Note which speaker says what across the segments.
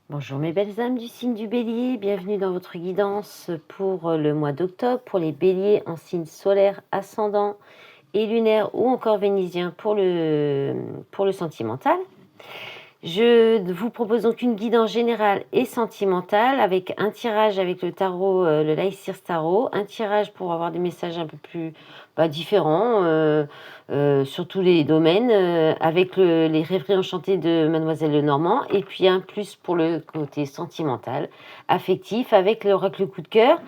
Speaker 1: Bonjour mes belles âmes du signe du Bélier, bienvenue dans votre guidance pour le mois d'octobre, pour les Béliers en signe solaire, ascendant et lunaire ou encore vénusien pour le sentimental. Je vous propose donc une guidance générale et sentimentale avec un tirage avec le tarot, le Light Seers Tarot, un tirage pour avoir des messages un peu plus différents sur tous les domaines, avec les rêveries enchantées de Mademoiselle Lenormand, et puis un plus pour le côté sentimental, affectif, avec l'oracle coup de cœur.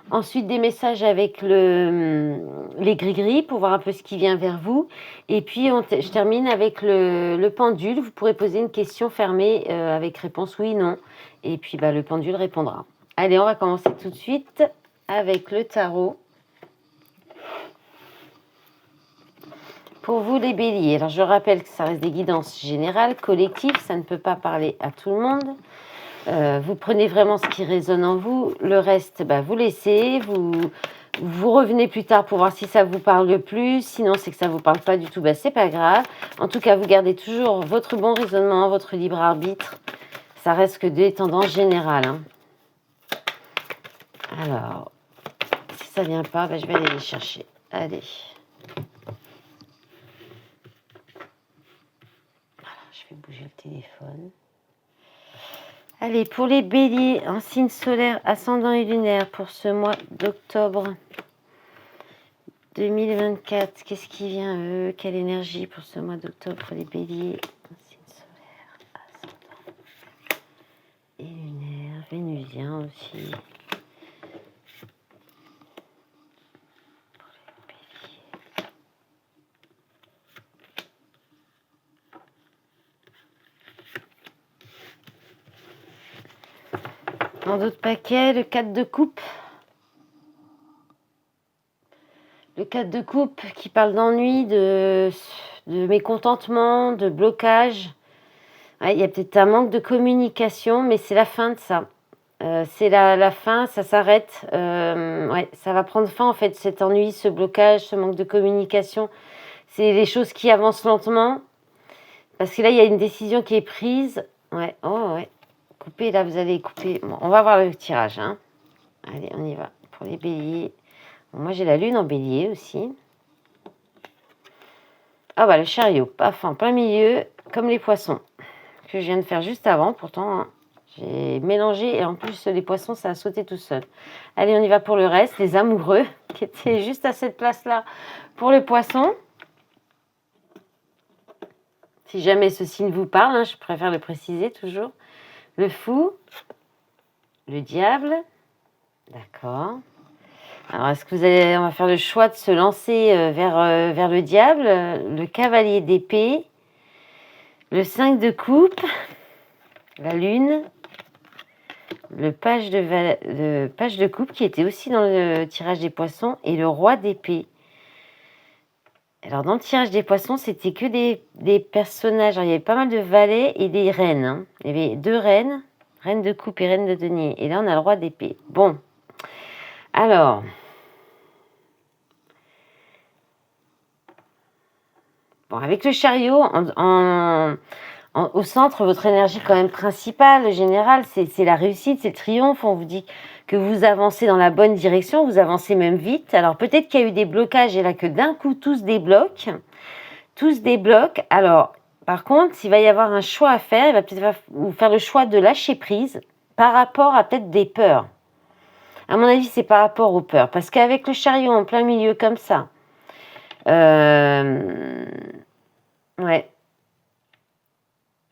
Speaker 1: Ensuite, des messages avec les gris-gris pour voir un peu ce qui vient vers vous. Et puis, je termine avec le pendule. Vous pourrez poser une question fermée avec réponse oui, non. Et puis, le pendule répondra. Allez, on va commencer tout de suite avec le tarot. Pour vous, les béliers. Alors, je rappelle que ça reste des guidances générales, collectives. Ça ne peut pas parler à tout le monde. Vous prenez vraiment ce qui résonne en vous. Le reste, vous laissez. Vous revenez plus tard pour voir si ça vous parle le plus. Sinon, c'est que ça vous parle pas du tout. C'est pas grave. En tout cas, vous gardez toujours votre bon raisonnement, votre libre arbitre. Ça reste que des tendances générales. Hein. Alors, si ça vient pas, je vais aller les chercher. Allez. Voilà, je vais bouger le téléphone. Allez, pour les béliers en signe solaire, ascendant et lunaire pour ce mois d'octobre 2024, qu'est-ce qui vient, quelle énergie pour ce mois d'octobre pour les béliers en signe solaire, ascendant et lunaire, vénusien aussi. Pour les béliers. Dans d'autres paquets, le 4 de coupe. Le 4 de coupe qui parle d'ennui, de mécontentement, de blocage. Ouais, il y a peut-être un manque de communication, mais c'est la fin de ça. C'est la fin, ça s'arrête. Ça va prendre fin en fait, cet ennui, ce blocage, ce manque de communication. C'est les choses qui avancent lentement. Parce que là, il y a une décision qui est prise. Ouais, oh ouais. Coupez, là, vous allez couper. Bon, on va voir le tirage. Hein. Allez, on y va. Pour les béliers. Bon, moi, j'ai la lune en bélier aussi. Ah le chariot. Paf, en plein milieu, comme les poissons. Que je viens de faire juste avant, pourtant. Hein. J'ai mélangé et en plus, les poissons, ça a sauté tout seul. Allez, on y va pour le reste. Les amoureux qui étaient juste à cette place-là pour les poissons. Si jamais ce signe vous parle, hein, je préfère le préciser toujours. Le fou, le diable, d'accord. Alors, est-ce que on va faire le choix de se lancer vers le diable, le cavalier d'épée, le 5 de coupe, la lune, le page de coupe qui était aussi dans le tirage des poissons et le roi d'épée. Alors, dans le tirage des poissons, c'était que des personnages. Alors, il y avait pas mal de valets et des reines. Hein. Il y avait 2 reines, reine de coupe et reine de denier. Et là, on a le roi d'épée. Bon. Alors. Bon, avec le chariot, au centre, votre énergie quand même principale, générale, c'est la réussite, c'est le triomphe. On vous dit que vous avancez dans la bonne direction, vous avancez même vite. Alors, peut-être qu'il y a eu des blocages et là, que d'un coup, tout se débloque. Tout se débloque. Alors, par contre, s'il va y avoir un choix à faire, il va peut-être vous faire le choix de lâcher prise par rapport à peut-être des peurs. À mon avis, c'est par rapport aux peurs. Parce qu'avec le chariot en plein milieu comme ça,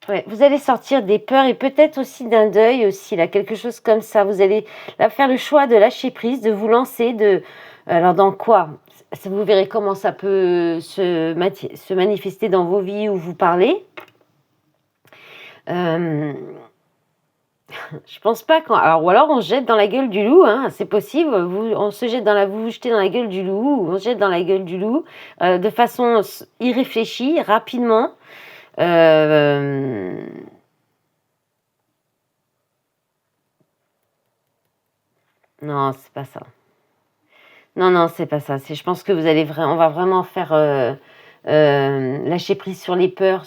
Speaker 1: ouais, vous allez sortir des peurs et peut-être aussi d'un deuil aussi, là, quelque chose comme ça. Vous allez là, faire le choix de lâcher prise, de vous lancer, alors dans quoi? Vous verrez comment ça peut se manifester dans vos vies où vous parlez. Je pense pas ou alors on se jette dans la gueule du loup, hein, c'est possible. Vous vous jetez dans la gueule du loup, ou on se jette dans la gueule du loup de façon irréfléchie, rapidement. Non, c'est pas ça. Non, c'est pas ça. Je pense que on va vraiment faire lâcher prise sur les peurs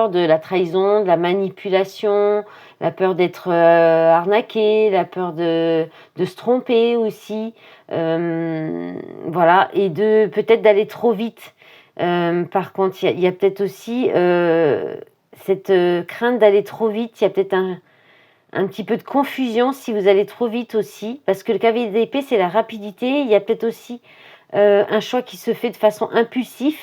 Speaker 1: de la trahison, de la manipulation, la peur d'être arnaqué, la peur de se tromper aussi, voilà, et de peut-être d'aller trop vite. Par contre, il y a peut-être aussi cette crainte d'aller trop vite. Il y a peut-être un petit peu de confusion si vous allez trop vite aussi, parce que le cavalier d'épée, c'est la rapidité. Il y a peut-être aussi un choix qui se fait de façon impulsive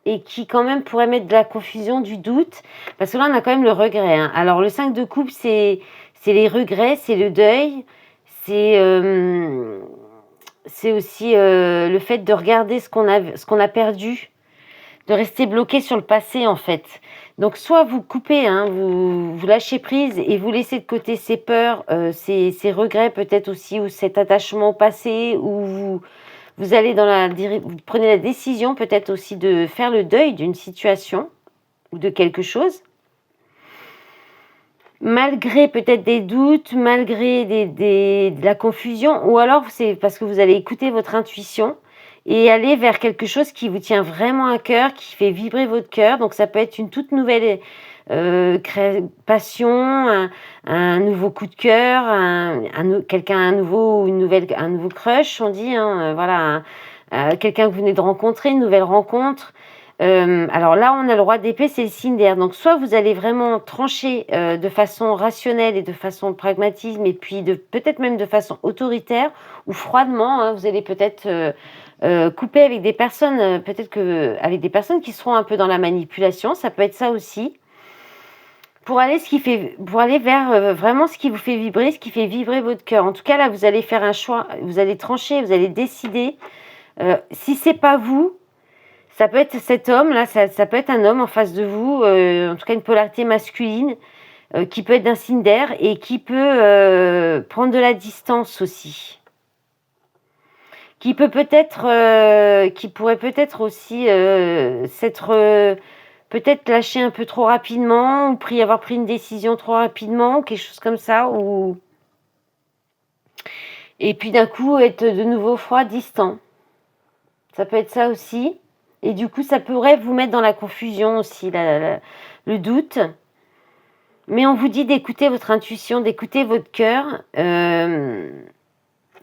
Speaker 1: et qui quand même pourrait mettre de la confusion, du doute, parce que là, on a quand même le regret. Hein. Alors, le 5 de coupe, c'est les regrets, c'est le deuil, c'est aussi le fait de regarder ce qu'on a perdu, de rester bloqué sur le passé en fait. Donc soit vous coupez, hein, vous lâchez prise et vous laissez de côté ces peurs, ces regrets peut-être aussi, ou cet attachement au passé, ou vous allez vous prenez la décision peut-être aussi de faire le deuil d'une situation ou de quelque chose. Malgré peut-être des doutes, malgré de la confusion, ou alors c'est parce que vous allez écouter votre intuition et aller vers quelque chose qui vous tient vraiment à cœur, qui fait vibrer votre cœur. Donc ça peut être une toute nouvelle passion, un nouveau coup de cœur, un nouveau crush, on dit, hein, voilà, quelqu'un que vous venez de rencontrer, une nouvelle rencontre. Alors là, on a le roi d'épée, c'est le signe d'air. Donc soit vous allez vraiment trancher de façon rationnelle et de façon pragmatisme, et puis peut-être même de façon autoritaire ou froidement. Hein, vous allez peut-être couper avec des personnes, avec des personnes qui seront un peu dans la manipulation. Ça peut être ça aussi. Pour aller vers vraiment ce qui vous fait vibrer, ce qui fait vibrer votre cœur. En tout cas, là, vous allez faire un choix, vous allez trancher, vous allez décider. Si c'est pas vous, ça peut être cet homme, là, ça peut être un homme en face de vous, en tout cas une polarité masculine, qui peut être d'un signe d'air et qui peut prendre de la distance aussi. Qui pourrait peut-être aussi s'être peut-être lâché un peu trop rapidement, ou avoir pris une décision trop rapidement, ou quelque chose comme ça, et puis d'un coup être de nouveau froid, distant. Ça peut être ça aussi. Et du coup, ça pourrait vous mettre dans la confusion aussi, le doute. Mais on vous dit d'écouter votre intuition, d'écouter votre cœur.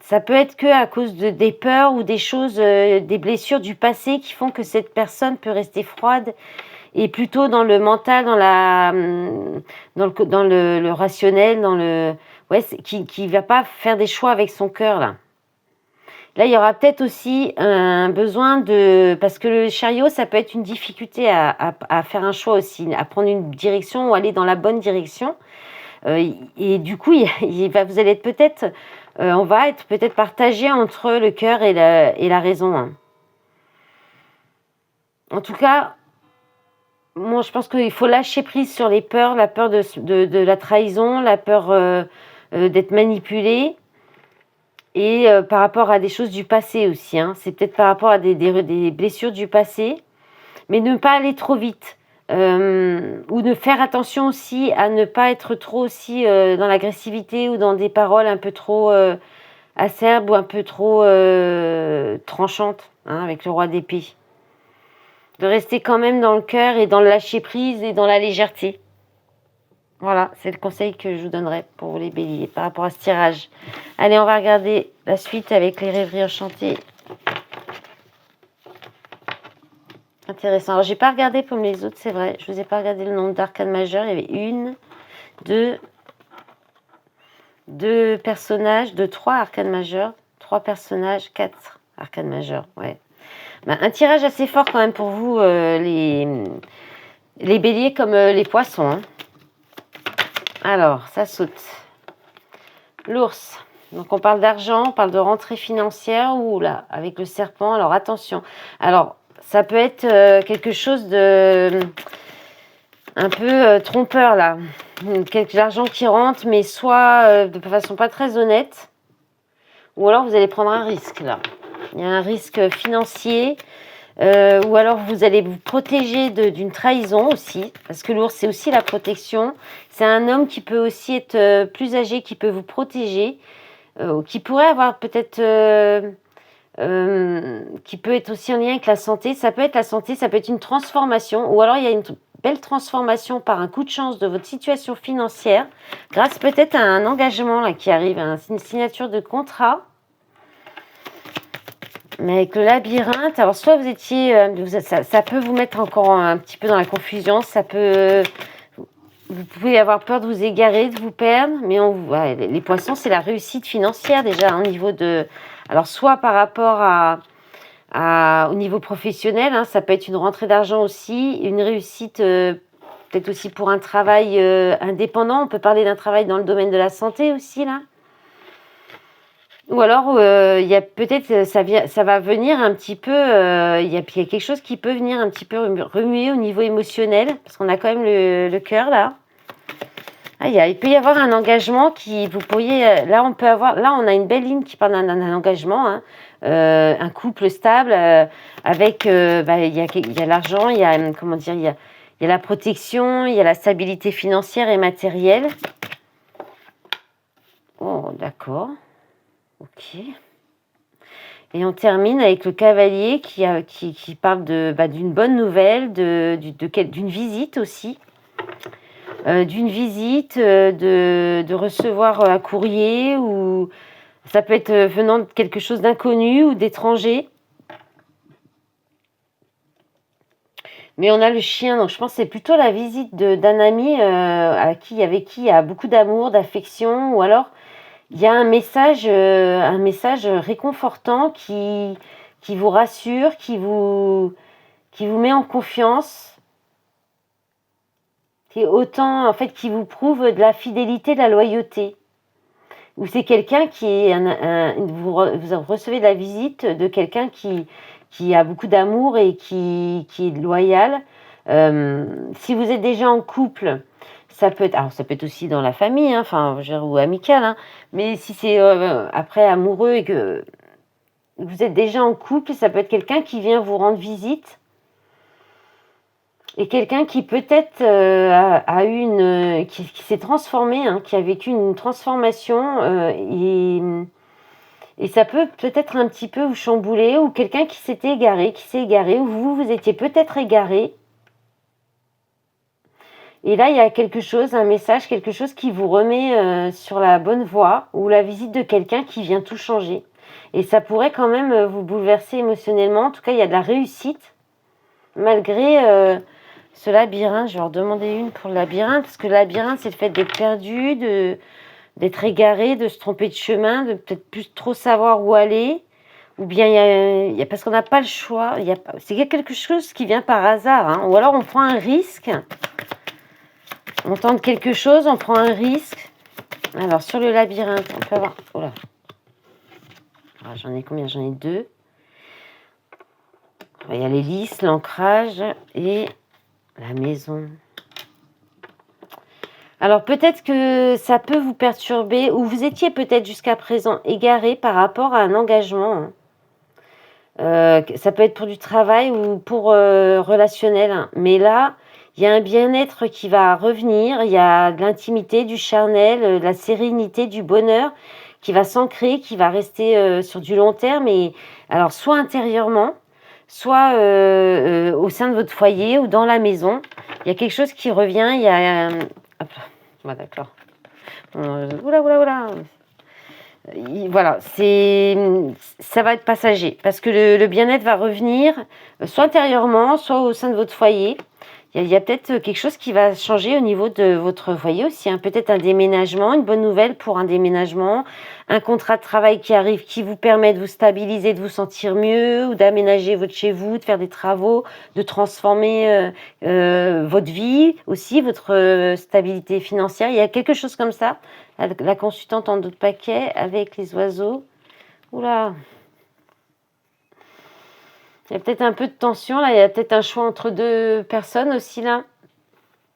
Speaker 1: Ça peut être que à cause des peurs ou des choses, des blessures du passé qui font que cette personne peut rester froide et plutôt dans le mental, dans le rationnel, qui va pas faire des choix avec son cœur là. Là, il y aura peut-être aussi un besoin parce que le chariot, ça peut être une difficulté à faire un choix aussi, à prendre une direction ou aller dans la bonne direction. Et du coup, vous allez être peut-être, on va être peut-être partagé entre le cœur et la raison. Hein. En tout cas, moi, je pense qu'il faut lâcher prise sur les peurs, la peur de la trahison, la peur d'être manipulé. Et par rapport à des choses du passé aussi, hein. C'est peut-être par rapport à des blessures du passé, mais ne pas aller trop vite, ou de faire attention aussi à ne pas être trop aussi dans l'agressivité ou dans des paroles un peu trop acerbes ou un peu trop tranchantes, hein, avec le roi d'épée. De rester quand même dans le cœur et dans le lâcher prise et dans la légèreté. Voilà, c'est le conseil que je vous donnerais pour les béliers par rapport à ce tirage. Allez, on va regarder la suite avec les rêveries enchantées. Intéressant. Alors, j'ai pas regardé comme les autres, c'est vrai. Je vous ai pas regardé le nombre d'arcanes majeures. Il y avait deux personnages, trois arcanes majeures, 3 personnages, 4 arcanes majeures. Ouais. Un tirage assez fort quand même pour vous, les béliers comme les poissons. Hein. Alors, ça saute. L'ours. Donc, on parle d'argent, on parle de rentrée financière. Ouh là, avec le serpent. Alors, attention. Alors, ça peut être quelque chose de un peu trompeur, là. L'argent qui rentre, mais soit de façon pas très honnête. Ou alors, vous allez prendre un risque, là. Il y a un risque financier. Ou alors vous allez vous protéger d'une trahison aussi, parce que l'ours c'est aussi la protection. C'est un homme qui peut aussi être plus âgé, qui peut vous protéger, qui pourrait avoir peut-être qui peut être aussi en lien avec la santé. Ça peut être la santé, ça peut être une transformation, ou alors il y a une belle transformation par un coup de chance de votre situation financière, grâce peut-être à un engagement là, qui arrive, à une signature de contrat. Mais avec le labyrinthe, alors soit vous étiez, ça peut vous mettre encore un petit peu dans la confusion, vous pouvez avoir peur de vous égarer, de vous perdre, mais les poissons, c'est la réussite financière déjà au niveau de, alors soit par rapport au niveau professionnel, hein, ça peut être une rentrée d'argent aussi, une réussite peut-être aussi pour un travail indépendant. On peut parler d'un travail dans le domaine de la santé aussi là. Ou alors, il y a peut-être, ça va venir un petit peu, il y a quelque chose qui peut venir un petit peu remuer au niveau émotionnel, parce qu'on a quand même le cœur là. Ah, il peut y avoir un engagement qui, vous pourriez, là on a une belle ligne qui parle d'un engagement, hein, un couple stable, avec, il y a l'argent, il y a, comment dire, il y a la protection, il y a la stabilité financière et matérielle. Oh, d'accord. Ok. Et on termine avec le cavalier qui parle d'une bonne nouvelle, d'une visite aussi. D'une visite, de recevoir un courrier, ou ça peut être venant de quelque chose d'inconnu ou d'étranger. Mais on a le chien, donc je pense que c'est plutôt la visite d'un ami avec qui il y a beaucoup d'amour, d'affection, ou alors il y a un message réconfortant qui vous rassure, qui vous met en confiance, qui vous prouve de la fidélité, de la loyauté. Ou c'est quelqu'un qui est vous recevez de la visite de quelqu'un qui a beaucoup d'amour et qui est loyal. Si vous êtes déjà en couple, ça peut être aussi dans la famille, hein, ou amical, hein, mais si c'est après amoureux et que vous êtes déjà en couple, ça peut être quelqu'un qui vient vous rendre visite. Et quelqu'un qui peut-être a eu qui s'est transformé, hein, qui a vécu une transformation, et ça peut peut-être un petit peu vous chambouler, ou quelqu'un qui s'est égaré, ou vous étiez peut-être égaré. Et là, il y a un message, quelque chose qui vous remet sur la bonne voie, ou la visite de quelqu'un qui vient tout changer. Et ça pourrait quand même vous bouleverser émotionnellement. En tout cas, il y a de la réussite, malgré ce labyrinthe. Je vais en demander une pour le labyrinthe, parce que le labyrinthe, c'est le fait d'être perdu, d'être égaré, de se tromper de chemin, de peut-être plus trop savoir où aller. Ou bien parce qu'on n'a pas le choix. C'est quelque chose qui vient par hasard, hein. Ou alors on prend un risque. On tente quelque chose, on prend un risque. Alors, sur le labyrinthe, on peut avoir... Oh là. Alors, j'en ai combien? J'en ai 2. Il y a l'hélice, l'ancrage et la maison. Alors, peut-être que ça peut vous perturber, ou vous étiez peut-être jusqu'à présent égaré par rapport à un engagement. Ça peut être pour du travail ou pour relationnel, hein. Mais là, il y a un bien-être qui va revenir, il y a de l'intimité, du charnel, de la sérénité, du bonheur qui va s'ancrer, qui va rester sur du long terme, et alors soit intérieurement, soit au sein de votre foyer ou dans la maison. Il y a quelque chose qui revient, il y a... hop, d'accord. Oula. Voilà, ça va être passager, parce que le bien-être va revenir, soit intérieurement, soit au sein de votre foyer. Il y a peut-être quelque chose qui va changer au niveau de votre foyer aussi, hein. Peut-être un déménagement, une bonne nouvelle pour un déménagement, un contrat de travail qui arrive, qui vous permet de vous stabiliser, de vous sentir mieux, ou d'aménager votre chez vous, de faire des travaux, de transformer votre vie aussi, votre stabilité financière. Il y a quelque chose comme ça. La consultante en d'autres paquets avec les oiseaux. Oula. Il y a peut-être un peu de tension là, il y a peut-être un choix entre 2 personnes aussi là.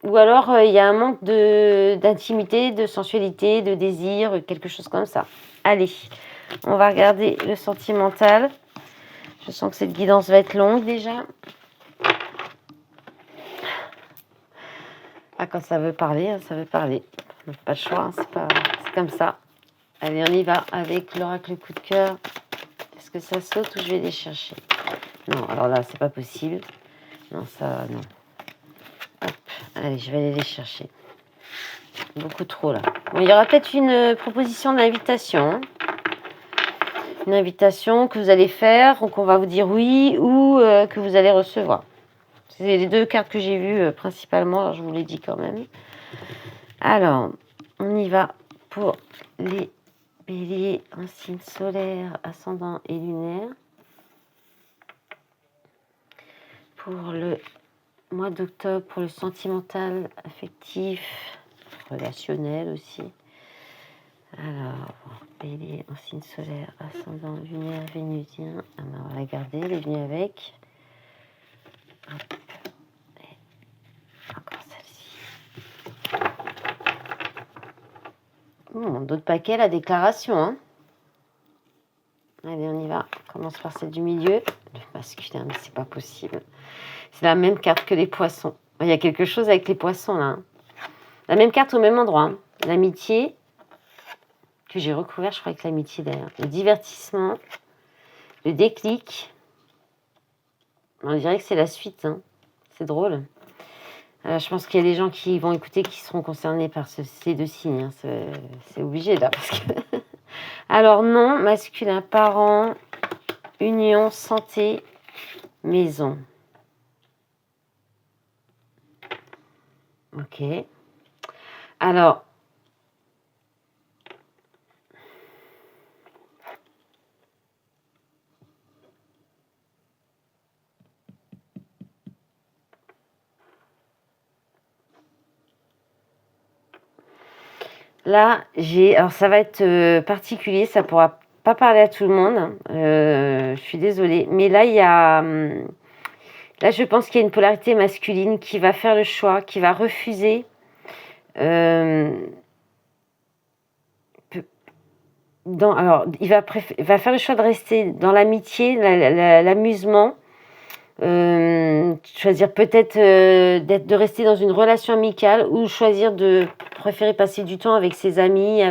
Speaker 1: Ou alors il y a un manque d'intimité, de sensualité, de désir, quelque chose comme ça. Allez, on va regarder le sentimental. Je sens que cette guidance va être longue déjà. Ah, quand ça veut parler, hein, ça veut parler. Pas le choix, hein, c'est comme ça. Allez, on y va avec l'oracle coup de cœur. Est-ce que ça saute ou je vais les chercher? Non, alors là, c'est pas possible. Non, ça, non. Hop, allez, je vais aller les chercher. Beaucoup trop, là. Bon, il y aura peut-être une proposition d'invitation. Hein. Une invitation que vous allez faire, ou qu'on va vous dire oui, ou que vous allez recevoir. C'est les 2 cartes que j'ai vues principalement, alors je vous l'ai dit quand même. Alors, on y va pour les béliers en signe solaire, ascendant et lunaire. Pour le mois d'octobre, pour le sentimental, affectif, relationnel aussi. Alors, bélier en signe solaire, ascendant, lunaire, vénusien. Alors, on va la garder, elle est venue avec. Hop. Et encore celle-ci. D'autres paquets, la déclaration. Hein. Allez, on y va. On commence par celle du milieu. Le masculin, mais c'est pas possible. C'est la même carte que les poissons. Il y a quelque chose avec les poissons, là. Hein. La même carte au même endroit. Hein. L'amitié, que j'ai recouvert, je crois, avec l'amitié d'ailleurs. Le divertissement, le déclic. On dirait que c'est la suite. Hein. C'est drôle. Je pense qu'il y a des gens qui vont écouter qui seront concernés par ces 2 signes. Hein. C'est obligé, là. Parce que... Alors, non, masculin, parents, union, santé, maison. Ok. Alors, là, alors ça va être particulier, ça pourra pas parler à tout le monde. Je suis désolée, mais là, là, je pense qu'il y a une polarité masculine qui va faire le choix, qui va refuser. Alors, il va faire le choix de rester dans l'amitié, l'amusement. Choisir peut-être de rester dans une relation amicale ou choisir de préférer passer du temps avec ses amis,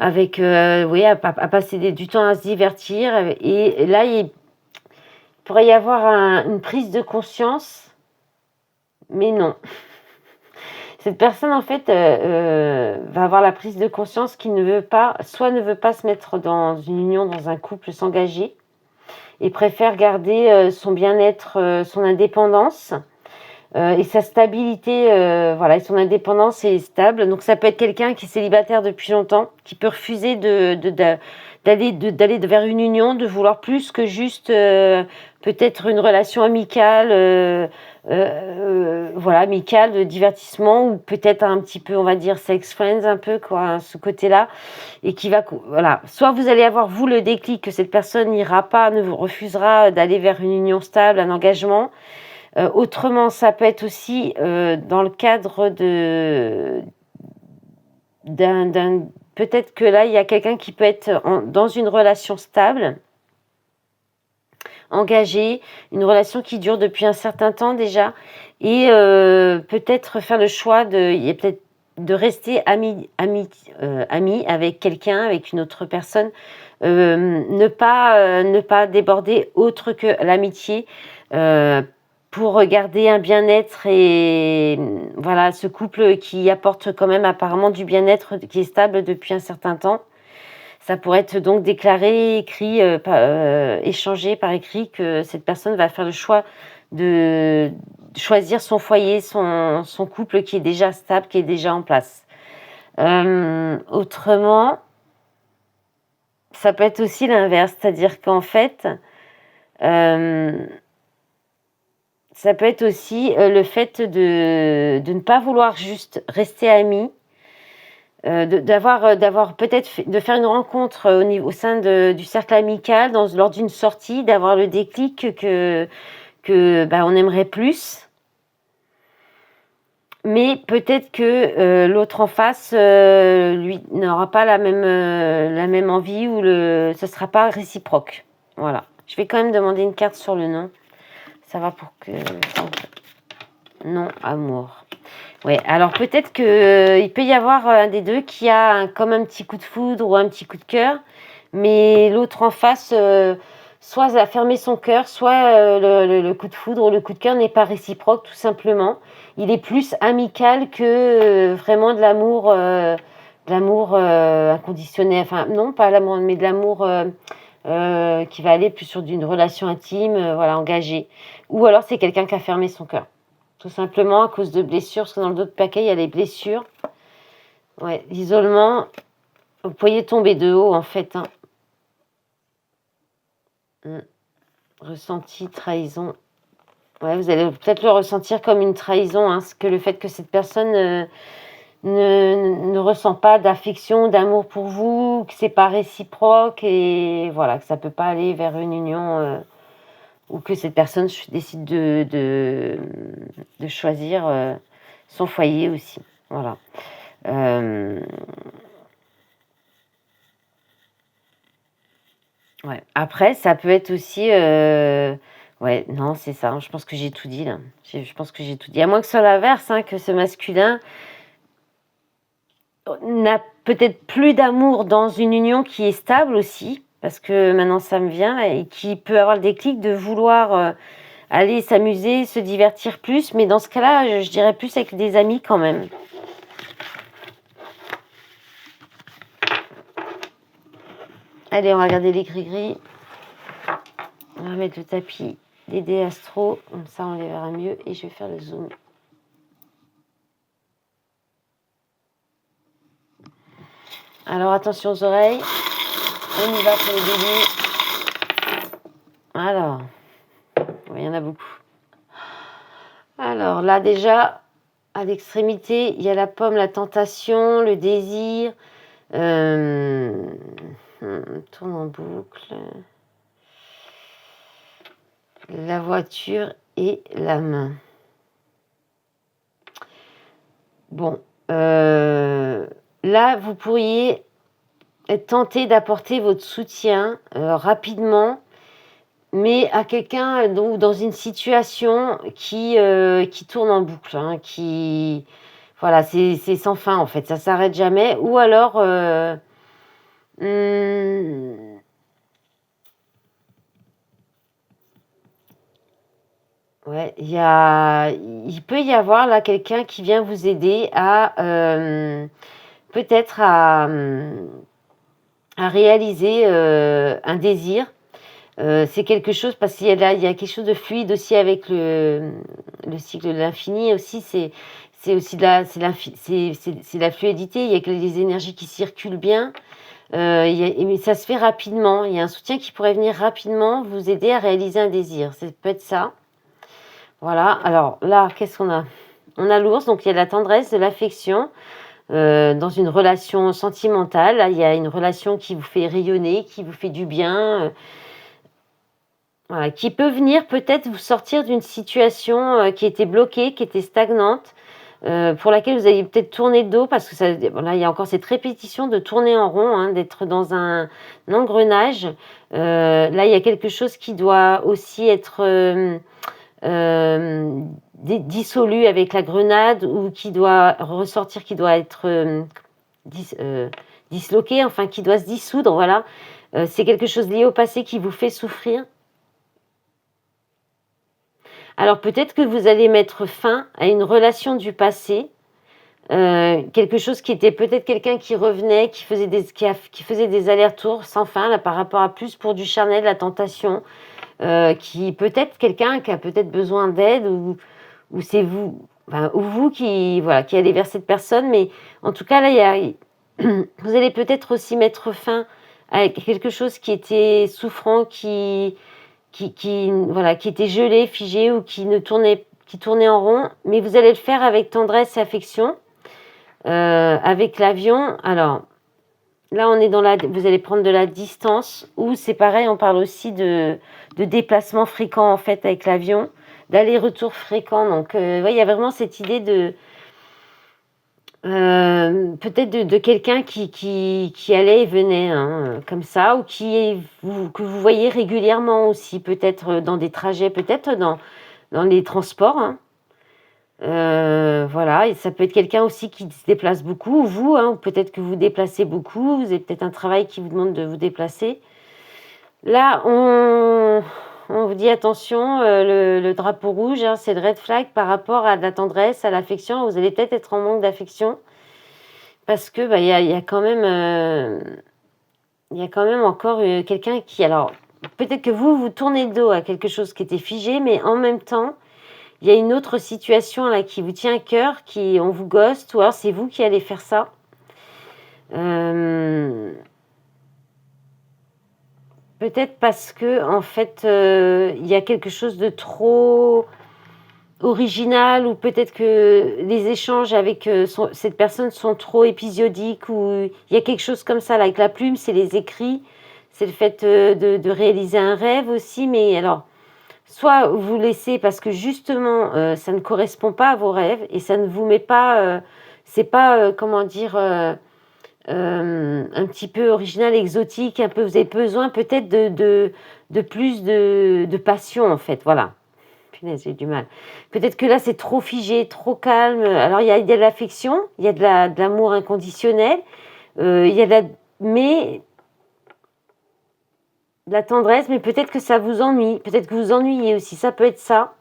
Speaker 1: oui, à passer du temps à se divertir. Et là, il pourrait y avoir une prise de conscience, mais non. Cette personne, en fait, va avoir la prise de conscience qu'il ne veut pas se mettre dans une union, dans un couple, s'engager, et préfère garder son bien-être, son indépendance et sa stabilité, voilà, et son indépendance est stable. Donc ça peut être quelqu'un qui est célibataire depuis longtemps, qui peut refuser d'aller vers une union, de vouloir plus que juste peut-être une relation amicale, voilà, amicale, de divertissement, ou peut-être un petit peu, on va dire, sex friends, un peu, quoi, ce côté-là, et qui va, voilà, soit vous allez avoir, vous, le déclic que cette personne n'ira pas, ne vous refusera d'aller vers une union stable, un engagement. Autrement, ça peut être aussi dans le cadre peut-être que là, il y a quelqu'un qui peut être dans une relation stable, engagée, une relation qui dure depuis un certain temps déjà, et peut-être faire le choix de rester ami avec quelqu'un, avec une autre personne, ne pas déborder autre que l'amitié, pour garder un bien-être et voilà, ce couple qui apporte quand même apparemment du bien-être, qui est stable depuis un certain temps. Ça pourrait être donc déclaré, écrit, échangé par écrit que cette personne va faire le choix de choisir son foyer, son couple qui est déjà stable, qui est déjà en place. Autrement, ça peut être aussi l'inverse, c'est-à-dire qu'en fait, ça peut être aussi le fait de ne pas vouloir juste rester amis, d'avoir peut-être de faire une rencontre au sein du cercle amical, lors d'une sortie, d'avoir le déclic que on aimerait plus. Mais peut-être que l'autre en face, lui, n'aura pas la même envie, ou ce ne sera pas réciproque. Voilà. Je vais quand même demander une carte sur le nom. Ça va pour que... Non, amour. Ouais, alors peut-être qu'il peut y avoir un des deux qui a comme un petit coup de foudre ou un petit coup de cœur, mais l'autre en face, soit a fermé son cœur, soit le coup de foudre ou le coup de cœur n'est pas réciproque, tout simplement. Il est plus amical que vraiment de l'amour inconditionnel. Enfin, non, pas l'amour, mais de l'amour qui va aller plus sur d'une relation intime, voilà, engagée. Ou alors c'est quelqu'un qui a fermé son cœur. Tout simplement à cause de blessures, parce que dans le dos de paquet, il y a les blessures. Ouais, l'isolement, vous pourriez tomber de haut en fait. Hein. Ressenti, trahison. Ouais, vous allez peut-être le ressentir comme une trahison, hein, que le fait que cette personne ne ressent pas d'affection, d'amour pour vous, que c'est pas réciproque et voilà, que ça peut pas aller vers une union ou que cette personne décide de choisir son foyer aussi. Voilà. Ouais. Après, ça peut être aussi... Ouais, non, c'est ça. Je pense que j'ai tout dit, là. Je pense que j'ai tout dit. À moins que ce soit l'inverse, hein, que ce masculin n'a peut-être plus d'amour dans une union qui est stable aussi, parce que maintenant ça me vient, et qui peut avoir le déclic de vouloir aller s'amuser, se divertir plus, mais dans ce cas-là, je dirais plus avec des amis quand même. Allez, on va regarder les gris-gris. On va mettre le tapis des dés astro, comme ça on les verra mieux, et je vais faire le zoom. Alors attention aux oreilles, on y va pour les béliers. Alors, il y en a beaucoup. Alors là déjà, à l'extrémité, il y a la pomme, la tentation, le désir, tourne en boucle, la voiture et la main. Bon, là, vous pourriez être tenté d'apporter votre soutien rapidement, mais à quelqu'un dans une situation qui tourne en boucle, hein, qui... Voilà, c'est sans fin en fait, ça s'arrête jamais. Ou alors... ouais, il peut y avoir là quelqu'un qui vient vous aider à peut-être à réaliser un désir. C'est quelque chose parce qu'il y a là, il y a quelque chose de fluide aussi avec le cycle de l'infini aussi. C'est aussi de la c'est la fluidité. Il y a que les énergies qui circulent bien. Mais ça se fait rapidement. Il y a un soutien qui pourrait venir rapidement vous aider à réaliser un désir. Ça peut être ça. Voilà. Alors là, qu'est-ce qu'on a? On a l'ours, donc il y a de la tendresse, de l'affection dans une relation sentimentale. Là, il y a une relation qui vous fait rayonner, qui vous fait du bien. Voilà, qui peut venir peut-être vous sortir d'une situation qui était bloquée, qui était stagnante, pour laquelle vous allez peut-être tourner le dos parce que ça, voilà, il y a encore cette répétition de tourner en rond, hein, d'être dans un engrenage. Là, il y a quelque chose qui doit aussi être dissolu avec la grenade ou qui doit ressortir, qui doit être disloqué, enfin qui doit se dissoudre. Voilà, c'est quelque chose lié au passé qui vous fait souffrir. Alors peut-être que vous allez mettre fin à une relation du passé, quelque chose qui était peut-être quelqu'un qui revenait, qui faisait des allers-retours sans fin là, par rapport à plus pour du charnel, la tentation, qui peut-être quelqu'un qui a peut-être besoin d'aide ou c'est vous, enfin, ou vous qui allez vers cette personne, mais en tout cas là vous allez peut-être aussi mettre fin à quelque chose qui était souffrant, qui était gelé, figé ou qui tournait en rond, mais vous allez le faire avec tendresse et affection. Avec l'avion, alors là on est vous allez prendre de la distance, ou c'est pareil, on parle aussi de déplacement fréquent en fait avec l'avion, d'aller-retour fréquent. Donc il y a vraiment cette idée de peut-être de quelqu'un qui allait et venait hein, comme ça, ou que vous voyez régulièrement aussi, peut-être dans des trajets, peut-être dans les transports. Hein. Voilà, et ça peut être quelqu'un aussi qui se déplace beaucoup, ou vous, hein, ou peut-être que vous déplacez beaucoup, vous avez peut-être un travail qui vous demande de vous déplacer. Là, on vous dit attention, le drapeau rouge, hein, c'est le red flag par rapport à de la tendresse, à l'affection. Vous allez peut-être être en manque d'affection parce que il y a quand même, il y a quand même encore quelqu'un qui, alors peut-être que vous tournez le dos à quelque chose qui était figé, mais en même temps, il y a une autre situation là qui vous tient à cœur, qui on vous ghost, ou alors c'est vous qui allez faire ça. Peut-être parce que en fait, il y a quelque chose de trop original, ou peut-être que les échanges avec cette personne sont trop épisodiques, ou il y a quelque chose comme ça là. Avec la plume, c'est les écrits, c'est le fait de réaliser un rêve aussi, mais alors soit vous laissez parce que justement ça ne correspond pas à vos rêves et ça ne vous met pas, c'est pas comment dire, un petit peu original, exotique, un peu, vous avez besoin peut-être de plus de passion en fait, voilà. Punaise, j'ai du mal. Peut-être que là c'est trop figé, trop calme. Alors il y a de l'affection, il y a de l'amour inconditionnel, il y a mais de la tendresse, mais peut-être que ça vous ennuie, peut-être que vous ennuyez aussi, ça peut être ça.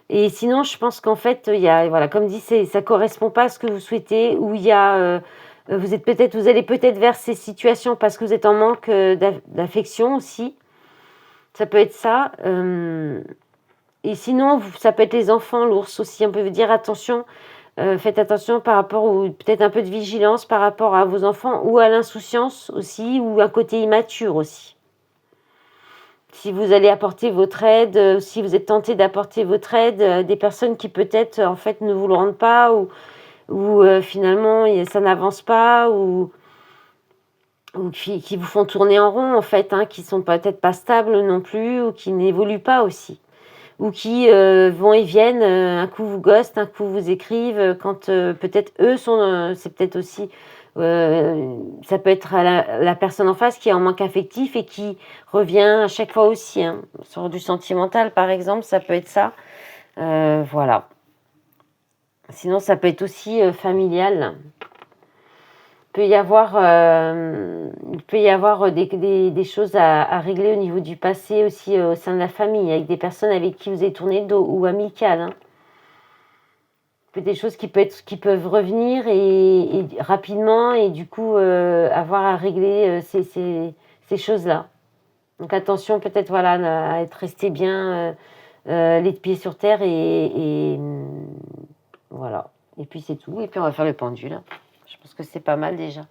Speaker 1: Et sinon, je pense qu'en fait, il y a, voilà, comme dit, ça correspond pas à ce que vous souhaitez, ou il y a, vous allez peut-être vers ces situations parce que vous êtes en manque d'affection aussi. Ça peut être ça. Et sinon, ça peut être les enfants, l'ours aussi. On peut vous dire attention, faites attention par rapport, ou peut-être un peu de vigilance par rapport à vos enfants, ou à l'insouciance aussi, ou un côté immature aussi. Si vous allez apporter votre aide, si vous êtes tenté d'apporter votre aide, des personnes qui peut-être en fait ne vous le rendent pas, ou finalement ça n'avance pas, ou qui vous font tourner en rond en fait, hein, qui sont peut-être pas stables non plus, ou qui n'évoluent pas aussi, ou qui vont et viennent, un coup vous ghostent, un coup vous écrivent, quand peut-être eux sont, c'est peut-être aussi, ça peut être la personne en face qui est en manque affectif et qui revient à chaque fois aussi, hein. Sur du sentimental par exemple, ça peut être ça. Voilà. Sinon ça peut être aussi familial. Il peut y avoir des choses à régler au niveau du passé aussi, au sein de la famille, avec des personnes avec qui vous avez tourné le dos, ou amicales, hein. Des choses qui peuvent revenir et rapidement, et du coup avoir à régler ces choses-là. Donc attention peut-être, voilà, à être resté bien les pieds sur terre, voilà. Et puis c'est tout. Et puis on va faire le pendule. Je pense que c'est pas mal déjà.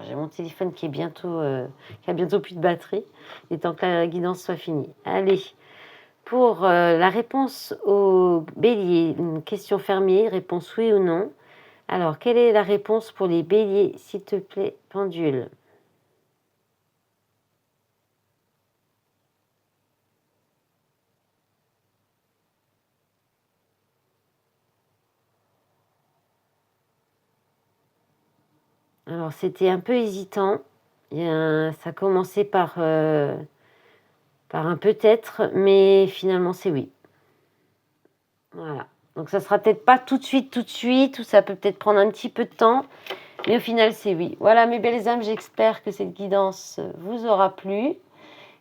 Speaker 1: J'ai mon téléphone qui a bientôt plus de batterie. Il est temps que la guidance soit finie. Allez, pour la réponse au bélier, une question fermée, réponse oui ou non. Alors, quelle est la réponse pour les béliers, s'il te plaît, pendule? Alors, c'était un peu hésitant. Ça commençait par un peut-être, mais finalement, c'est oui. Voilà. Donc, ça sera peut-être pas tout de suite, ou ça peut peut-être prendre un petit peu de temps, mais au final, c'est oui. Voilà, mes belles âmes, j'espère que cette guidance vous aura plu,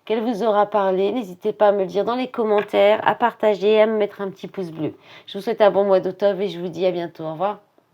Speaker 1: qu'elle vous aura parlé. N'hésitez pas à me le dire dans les commentaires, à partager, à me mettre un petit pouce bleu. Je vous souhaite un bon mois d'octobre et je vous dis à bientôt. Au revoir.